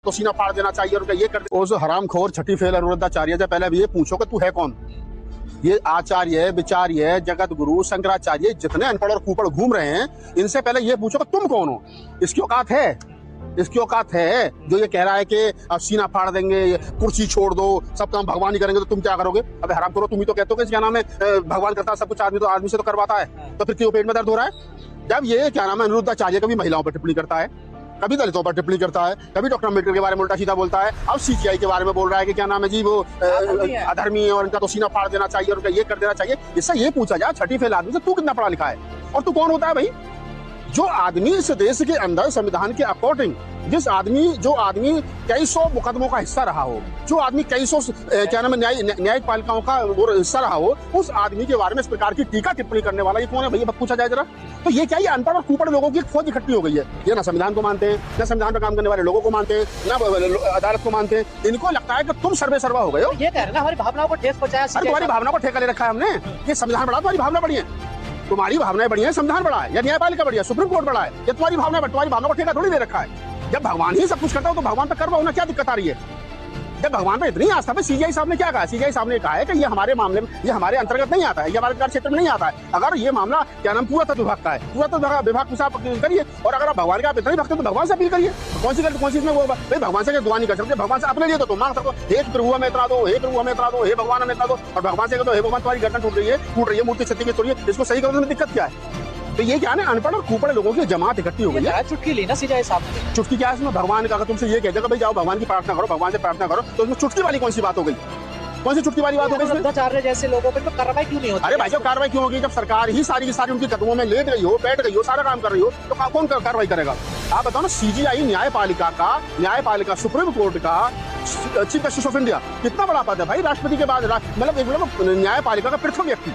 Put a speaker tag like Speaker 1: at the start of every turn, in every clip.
Speaker 1: तो सीना फाड़ देना चाहिए और ये कर दे। हरामखोर छठी फेल अनुरुद्धाचार्य से पहले अभी ये पूछो कि तू है कौन। ये आचार्य, विचार्य, जगत गुरु, शंकराचार्य जितने अनपढ़ और कुपड़ घूम रहे हैं, इनसे पहले ये पूछो कि तुम कौन हो। इसकी औकात है, इसकी औकात है जो ये कह रहा है कि अब सीना फाड़ देंगे, कुर्सी छोड़ दो, सब काम भगवान ही करेंगे, तो तुम क्या करोगे? अबे हराम करो, तुम ही तो कहते हो कि क्या नाम है भगवान करता है सब कुछ, आदमी तो आदमी से तो करवाता है, तो फिर क्यों पेट में दर्द हो रहा है? जब ये क्या नाम है अनुरुद्धाचार्य कभी महिलाओं पर टिप्पणी करता है, कभी दलितों पर टिप्पणी करता है, कभी डॉक्टर अम्बेडकर के बारे में उल्टा सीधा बोलता है, अब सीजीआई के बारे में बोल रहा है कि क्या नाम है जी वो अधर्मी है और इनका तो सीना फाड़ देना चाहिए और उनका ये कर देना चाहिए। इससे ये पूछा जाए छठी फेल आदमी से तू कितना पढ़ा लिखा है और तू कौन होता है भाई? जो आदमी इस देश के अंदर संविधान के अकॉर्डिंग जो आदमी कई सौ मुकदमों का हिस्सा रहा हो, जो आदमी कई सौ क्या नाम है न्यायिक पालिकाओं का हिस्सा रहा हो, उस आदमी के बारे में इस प्रकार की टीका टिप्पणी करने वाला ये कौन है भैया? पूछा जाए जरा। तो ये क्या, ये अनपढ़ और कुपड़ लोगों की फौज इकट्ठी हो गई है। ये ना संविधान को मानते हैं, ना संविधान पर काम करने वाले लोगों को मानते हैं, ना अदालत को मानते हैं। इनको लगता है कि तुम सर्वे सर्वा हो गए हो।
Speaker 2: ये कह रहे हैं हमारी भावनाओं को ठेस पहुंचाया।
Speaker 1: तुम्हारी भावना को ठेका ले रखा है हमने। ये संविधान बड़ा, तुम्हारी भावना बड़ी है, तुम्हारी भावनाएं बड़ी है, संविधान बड़ा है या न्यायपालिका बड़ी है, सुप्रीम कोर्ट बड़ा है, या तुम्हारी भावना को ठेका थोड़ी दे रखा है। जब भगवान ही सब कुछ करता हो तो भगवान पे करवाओ ना, क्या दिक्कत आ रही है? जब भगवान पे इतनी आस्था है, सीजीआई साहब ने क्या कहा? सीजीआई साहब ने कहा है कि ये हमारे मामले में, ये हमारे अंतर्गत नहीं आता है, ये हमारे अधिकार क्षेत्र में नहीं आता है। अगर ये मामला क्या नाम पुरातत्व विभाग का है, पुरातत्व विभाग के साथ करिए, और अगर आप भगवान के आप इतना ही भक्त तो भगवान से अपील करिए। कौन सी इसमें वो भाई भगवान से दुआ नहीं कर सकते, भगवान से अपने लिए तो मांग सकते हो, एक प्रभु हमें इतना दो, हे प्रभु हमें इतना दो, हे भगवान हमें इतना दो, और भगवान से कहते हो हे भगवान तुम्हारी गर्दन टूट रही है, मूर्ति क्षति की तोड़िए, इसको सही करने में दिक्कत क्या है? तो ये क्या है, अनपढ़ और कुपड़ लोगों की जमात इकट्ठी हो गई है।
Speaker 2: चुटकी ली ना सीजीआई साहब ने।
Speaker 1: चुटकी क्या है इसमें? भगवान का अगर तुमसे ये कहते भाई जाओ भगवान की प्रार्थना करो, भगवान से प्रार्थना करो, तो इसमें चुटकी वाली कौन सी बात हो गई? कौन सी चुटकी वाली बात हो गई?
Speaker 2: अनुरुद्धाचार्य जैसे लोगों पर कार्रवाई क्यों नहीं होती?
Speaker 1: अरे भाई, जब कार्रवाई क्यों होगी? जब सरकार ही सारी की सारी उनकी कदमों में लेट गई हो, बैठ गई हो, सारा काम कर रही हो, तो कौन कार्रवाई करेगा? आप बताओ ना। सीजीआई न्यायपालिका सुप्रीम कोर्ट का चीफ जस्टिस ऑफ इंडिया कितना बड़ा पद है भाई, राष्ट्रपति के बाद, मतलब न्यायपालिका का प्रथम व्यक्ति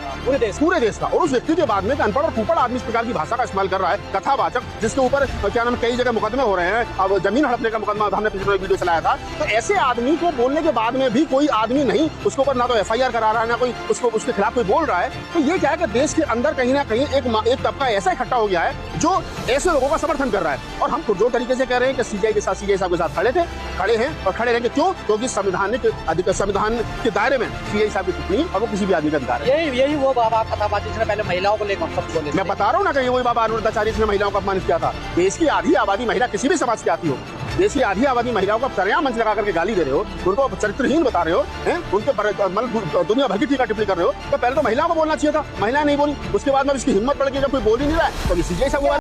Speaker 1: पूरे देश का, और उस व्यक्ति के बाद में अनपढ़ और कुपड़ आदमी इस प्रकार की भाषा का इस्तेमाल कर रहा है, कथावाचक, जिसके ऊपर क्या नाम कई जगह मुकदमे हो रहे हैं। अब जमीन हड़पने का मुकदमा हमने पिछले वीडियो चलाया था। तो ऐसे आदमी को बोलने के बाद में भी कोई आदमी नहीं उसके ऊपर ना तो एफआईआर करा रहा है, ना कोई उसके खिलाफ कोई बोल रहा है। तो ये क्या है कि देश के अंदर कहीं ना कहीं एक तबका ऐसा इकट्ठा हो गया है जो ऐसे लोगों का समर्थन कर रहा है। और हम जो तरीके से कह रहे हैं कि सीजीआई साहब के साथ खड़े हैं और खड़े रहेंगे। क्यों? क्योंकि संविधान के दायरे में सीजीआई साहब की टिप्पणी और वो किसी भी आदमी का अधिकार है।
Speaker 2: यही वो बाबा कथाबाजी जिसने पहले महिलाओं को लेकर सब बोले।
Speaker 1: मैं बता रहा हूँ ना कि वही बाबा अनुरुद्धाचार्य जिसने महिलाओं का अपमान किया था। देश की आधी आबादी महिला किसी भी समाज की आती हो, देश की आधी आबादी महिलाओं को सरेआम मंच लगा करके गाली दे रहे हो, उनको चरित्रहीन बता रहे हो, उनके दुनिया भर की टीका टिप्पणी कर रहे हो। तो पहले तो महिलाओं को बोलना चाहिए था, महिला नहीं बोली। उसके बाद में इसकी हिम्मत बढ़ गई, जब कोई बोल ही नहीं रहा है तो सीजीआई साहब